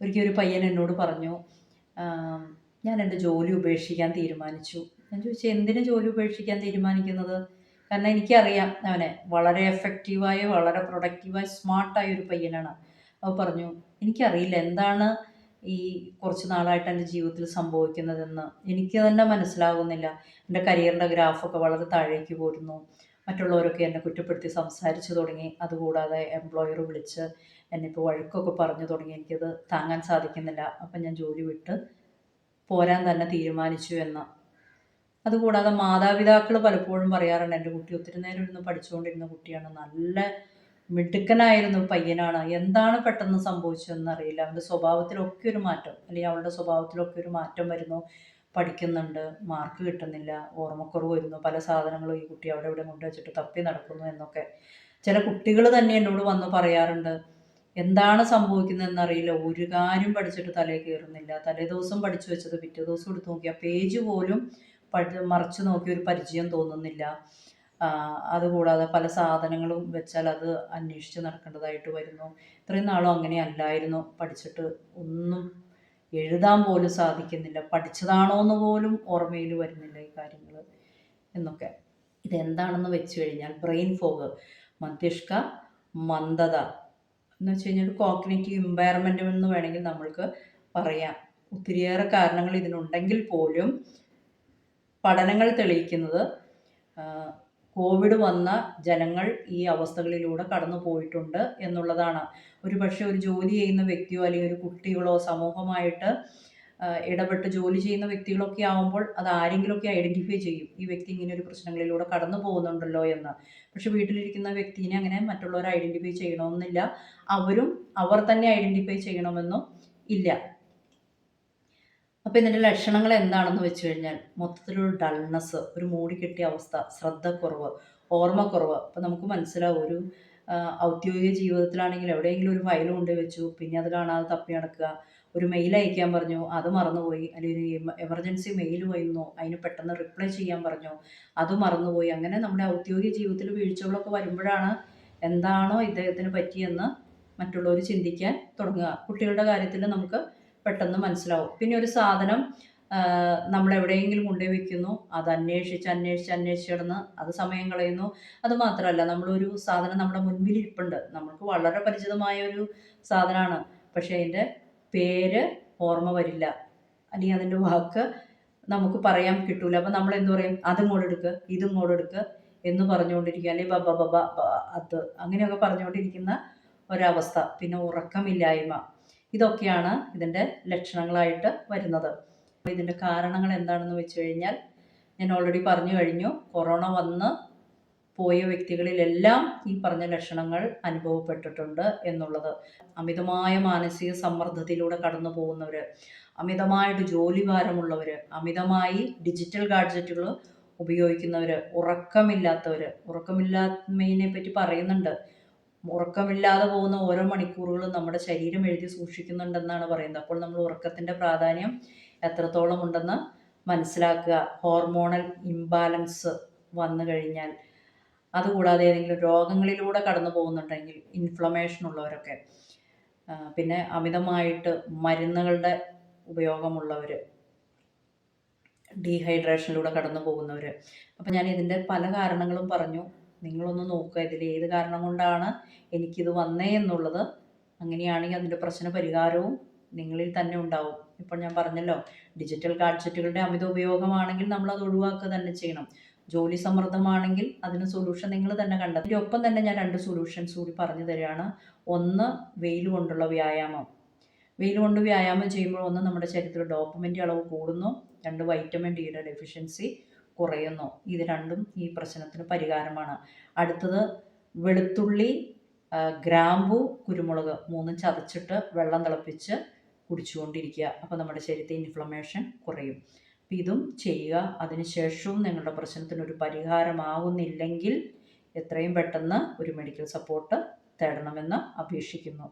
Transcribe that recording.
ഒരിക്കൽ ഒരു പയ്യൻ എന്നോട് പറഞ്ഞു, ഞാൻ എൻ്റെ ജോലി ഉപേക്ഷിക്കാൻ തീരുമാനിച്ചു. ഞാൻ ചോദിച്ചു, എന്തിന് ജോലി ഉപേക്ഷിക്കാൻ തീരുമാനിക്കുന്നത്? കാരണം എനിക്കറിയാം അവനെ വളരെ എഫക്റ്റീവായ, വളരെ പ്രൊഡക്റ്റീവായ, സ്മാർട്ടായ ഒരു പയ്യനാണ്. അവ പറഞ്ഞു, എനിക്കറിയില്ല എന്താണ് ഈ കുറച്ച് നാളായിട്ട് എൻ്റെ ജീവിതത്തിൽ സംഭവിക്കുന്നതെന്ന് എനിക്ക് തന്നെ മനസ്സിലാകുന്നില്ല. എൻ്റെ കരിയറിൻ്റെ ഗ്രാഫൊക്കെ വളരെ താഴേക്ക് പോരുന്നു. മറ്റുള്ളവരൊക്കെ എന്നെ കുറ്റപ്പെടുത്തി സംസാരിച്ചു തുടങ്ങി. അതുകൂടാതെ എംപ്ലോയർ വിളിച്ച് എന്നെ ഇപ്പോൾ വഴക്കൊക്കെ പറഞ്ഞു തുടങ്ങി. എനിക്കത് താങ്ങാൻ സാധിക്കുന്നില്ല. അപ്പം ഞാൻ ജോലി വിട്ട് പോരാൻ തന്നെ തീരുമാനിച്ചു എന്ന്. അതുകൂടാതെ മാതാപിതാക്കൾ പലപ്പോഴും പറയാറുണ്ട്, എൻ്റെ കുട്ടി ഒത്തിരി നേരം ഇരുന്ന് പഠിച്ചുകൊണ്ടിരുന്ന കുട്ടിയാണ്, നല്ല മിടുക്കനായിരുന്നു പയ്യനാണ്, എന്താണ് പെട്ടെന്ന് സംഭവിച്ചതെന്നറിയില്ല, അവൻ്റെ സ്വഭാവത്തിലൊക്കെ ഒരു മാറ്റം, അല്ലെങ്കിൽ അവളുടെ സ്വഭാവത്തിലൊക്കെ ഒരു മാറ്റം വരുന്നു, പഠിക്കുന്നുണ്ട്, മാർക്ക് കിട്ടുന്നില്ല, ഓർമ്മക്കുറവ് വരുന്നു, പല സാധനങ്ങളും ഈ കുട്ടി അവിടെ ഇവിടെ കൊണ്ടുവച്ചിട്ട് തപ്പി നടക്കുന്നു എന്നൊക്കെ ചില കുട്ടികൾ തന്നെ എന്നോട് വന്ന് പറയാറുണ്ട്. എന്താണ് സംഭവിക്കുന്നതെന്നറിയില്ല, ഒരു കാര്യം പഠിച്ചിട്ട് തലയിൽ കയറുന്നില്ല, തലേ ദിവസം പഠിച്ചു വെച്ചത് പിറ്റേ ദിവസം എടുത്ത് നോക്കിയാൽ പേജ് പോലും മറിച്ച് നോക്കി ഒരു പരിചയം തോന്നുന്നില്ല. അതുകൂടാതെ പല സാധനങ്ങളും വെച്ചാൽ അത് അന്വേഷിച്ച് നടക്കേണ്ടതായിട്ട് വരുന്നു. ഇത്രയും നാളും അങ്ങനെ അല്ലായിരുന്നു, പഠിച്ചിട്ട് ഒന്നും എഴുതാൻ പോലും സാധിക്കുന്നില്ല, പഠിച്ചതാണോ എന്ന് പോലും ഓർമ്മയിൽ വരുന്നില്ല ഈ കാര്യങ്ങൾ എന്നൊക്കെ. ഇതെന്താണെന്ന് വെച്ച് കഴിഞ്ഞാൽ ബ്രെയിൻ ഫോഗ്, മസ്തിഷ്ക മന്ദത എന്ന് വെച്ച് കഴിഞ്ഞാൽ കോഗ്നിറ്റീവ് ഇമ്പയർമെൻ്റ് എന്ന് വേണമെങ്കിൽ നമ്മൾക്ക് പറയാം. ഒത്തിരിയേറെ കാരണങ്ങൾ ഇതിനുണ്ടെങ്കിൽ പോലും പഠനങ്ങൾ തെളിയിക്കുന്നത് കോവിഡ് വന്ന ജനങ്ങൾ ഈ അവസ്ഥകളിലൂടെ കടന്നു പോയിട്ടുണ്ട് എന്നുള്ളതാണ്. ഒരുപക്ഷെ ഒരു ജോലി ചെയ്യുന്ന വ്യക്തിയോ അല്ലെങ്കിൽ ഒരു കുട്ടികളോ സമൂഹമായിട്ട് ഇടപെട്ട് ജോലി ചെയ്യുന്ന വ്യക്തികളൊക്കെ ആവുമ്പോൾ അത് ആരെങ്കിലുമൊക്കെ ഐഡൻറ്റിഫൈ ചെയ്യും, ഈ വ്യക്തി ഇങ്ങനെ ഒരു പ്രശ്നങ്ങളിലൂടെ കടന്നു പോകുന്നുണ്ടല്ലോ എന്ന്. പക്ഷെ വീട്ടിലിരിക്കുന്ന വ്യക്തിനെ അങ്ങനെ മറ്റുള്ളവർ ഐഡൻറ്റിഫൈ ചെയ്യണമെന്നില്ല, അവർ തന്നെ ഐഡൻറ്റിഫൈ ചെയ്യണമെന്നും ഇല്ല. അപ്പോൾ ഇതിൻ്റെ ലക്ഷണങ്ങൾ എന്താണെന്ന് വെച്ച് കഴിഞ്ഞാൽ മൊത്തത്തിലൊരു ഡൾനെസ്, ഒരു മൂടിക്കെട്ടിയ അവസ്ഥ, ശ്രദ്ധക്കുറവ്, ഓർമ്മക്കുറവ്. അപ്പോൾ നമുക്ക് മനസ്സിലാവും, ഒരു ഔദ്യോഗിക ജീവിതത്തിലാണെങ്കിൽ എവിടെയെങ്കിലും ഒരു ഫയൽ കൊണ്ട് വെച്ചു, പിന്നെ അത് കാണാതെ തപ്പി നടക്കുക, ഒരു മെയിൽ അയക്കാൻ പറഞ്ഞു അത് മറന്നുപോയി, അല്ലെങ്കിൽ ഒരു എമർജൻസി മെയിൽ വന്നു അതിന് പെട്ടെന്ന് റിപ്ലൈ ചെയ്യാൻ പറഞ്ഞു അത് മറന്നുപോയി. അങ്ങനെ നമ്മുടെ ഔദ്യോഗിക ജീവിതത്തിൽ വീഴ്ചകളൊക്കെ വരുമ്പോഴാണ് എന്താണോ ഇദ്ദേഹത്തിന് പറ്റിയെന്ന് മറ്റുള്ളവർ ചിന്തിക്കാൻ തുടങ്ങുക. കുട്ടികളുടെ കാര്യത്തിൽ നമുക്ക് പെട്ടെന്ന് മനസ്സിലാവും. പിന്നെ ഒരു സാധനം നമ്മൾ എവിടെയെങ്കിലും കൊണ്ടുപോയി വെക്കുന്നു, അത് അന്വേഷിച്ച് കിടന്ന് അത് സമയം കളയുന്നു. അത് മാത്രമല്ല, നമ്മളൊരു സാധനം നമ്മുടെ മുൻപിൽ ഇരിപ്പുണ്ട്, നമുക്ക് വളരെ പരിചിതമായ ഒരു സാധനമാണ്, പക്ഷേ അതിൻ്റെ പേര് ഓർമ്മ വരില്ല, അല്ലെങ്കിൽ അതിൻ്റെ വാക്ക് നമുക്ക് പറയാൻ കിട്ടൂല. അപ്പം നമ്മൾ എന്ത് പറയും, അതിങ്ങോട്ട് എടുക്കുക, ഇതിങ്ങോട്ട് എടുക്കുക എന്ന് പറഞ്ഞുകൊണ്ടിരിക്കുക, അല്ലെങ്കിൽ ബബ ബബ അത് അങ്ങനെയൊക്കെ പറഞ്ഞുകൊണ്ടിരിക്കുന്ന ഒരവസ്ഥ. പിന്നെ ഉറക്കമില്ലായ്മ, ഇതൊക്കെയാണ് ഇതിൻ്റെ ലക്ഷണങ്ങളായിട്ട് വരുന്നത്. ഇതിൻ്റെ കാരണങ്ങൾ എന്താണെന്ന് വെച്ച് കഴിഞ്ഞാൽ ഞാൻ ഓൾറെഡി പറഞ്ഞു കഴിഞ്ഞു. കൊറോണ വന്ന് പോയ വ്യക്തികളിലെല്ലാം ഈ പറഞ്ഞ ലക്ഷണങ്ങൾ അനുഭവപ്പെട്ടിട്ടുണ്ട് എന്നുള്ളത്. അമിതമായ മാനസിക സമ്മർദ്ദത്തിലൂടെ കടന്നു പോകുന്നവർ, അമിതമായിട്ട് ജോലിഭാരമുള്ളവർ, അമിതമായി ഡിജിറ്റൽ ഗാഡ്ജറ്റുകൾ ഉപയോഗിക്കുന്നവർ, ഉറക്കമില്ലായ്മയെ പറ്റി പറയുന്നുണ്ട്. ഉറക്കമില്ലാതെ പോകുന്ന ഓരോ മണിക്കൂറുകളും നമ്മുടെ ശരീരം എഴുതി സൂക്ഷിക്കുന്നുണ്ടെന്നാണ് പറയുന്നത്. അപ്പോൾ നമ്മൾ ഉറക്കത്തിൻ്റെ പ്രാധാന്യം എത്രത്തോളം ഉണ്ടെന്ന് മനസ്സിലാക്കുക. ഹോർമോണൽ ഇംബാലൻസ് വന്നു കഴിഞ്ഞാൽ, അതുകൂടാതെ ഏതെങ്കിലും രോഗങ്ങളിലൂടെ കടന്നു പോകുന്നുണ്ടെങ്കിൽ, ഇൻഫ്ലമേഷൻ ഉള്ളവരൊക്കെ, പിന്നെ അമിതമായിട്ട് മരുന്നുകളുടെ ഉപയോഗമുള്ളവർ, ഡീഹൈഡ്രേഷനിലൂടെ കടന്നു പോകുന്നവർ. അപ്പം ഞാൻ ഇതിൻ്റെ പല കാരണങ്ങളും പറഞ്ഞു. നിങ്ങളൊന്ന് നോക്കുക, ഇതിൽ ഏത് കാരണം കൊണ്ടാണ് എനിക്കിത് വന്നേ എന്നുള്ളത്. അങ്ങനെയാണെങ്കിൽ അതിൻ്റെ പ്രശ്ന പരിഹാരവും നിങ്ങളിൽ തന്നെ ഉണ്ടാവും. ഇപ്പോൾ ഞാൻ പറഞ്ഞല്ലോ, ഡിജിറ്റൽ ഗാഡ്ജറ്റുകളുടെ അമിത ഉപയോഗമാണെങ്കിൽ നമ്മളത് ഒഴിവാക്കുക തന്നെ ചെയ്യണം. ജോലി സമ്മർദ്ദമാണെങ്കിൽ അതിന് സൊല്യൂഷൻ നിങ്ങൾ തന്നെ കണ്ടെത്തും. ഇതിനൊപ്പം തന്നെ ഞാൻ 2 സൊല്യൂഷൻസ് കൂടി പറഞ്ഞു തരികയാണ്. ഒന്ന്, വെയിൽ കൊണ്ടുള്ള വ്യായാമം. വെയിൽ കൊണ്ട് വ്യായാമം ചെയ്യുമ്പോൾ ഒന്ന്, നമ്മുടെ ശരീരത്തിൽ ഡോപ്പമിൻ്റെ അളവ് കൂടുന്നു, 2, വൈറ്റമിൻ ഡിയുടെ ഡെഫിഷ്യൻസി കുറയുന്നു. ഇത് രണ്ടും ഈ പ്രശ്നത്തിന് പരിഹാരമാണ്. അടുത്തത്, വെളുത്തുള്ളി, ഗ്രാമ്പു, കുരുമുളക് 3 ചതച്ചിട്ട് വെള്ളം തിളപ്പിച്ച് കുടിച്ചുകൊണ്ടിരിക്കുക. അപ്പോൾ നമ്മുടെ ശരീരത്തെ ഇൻഫ്ലമേഷൻ കുറയും. അപ്പം ഇതും ചെയ്യുക. അതിനുശേഷവും നിങ്ങളുടെ പ്രശ്നത്തിനൊരു പരിഹാരമാകുന്നില്ലെങ്കിൽ എത്രയും പെട്ടെന്ന് ഒരു മെഡിക്കൽ സപ്പോർട്ട് തേടണമെന്ന് അപേക്ഷിക്കുന്നു.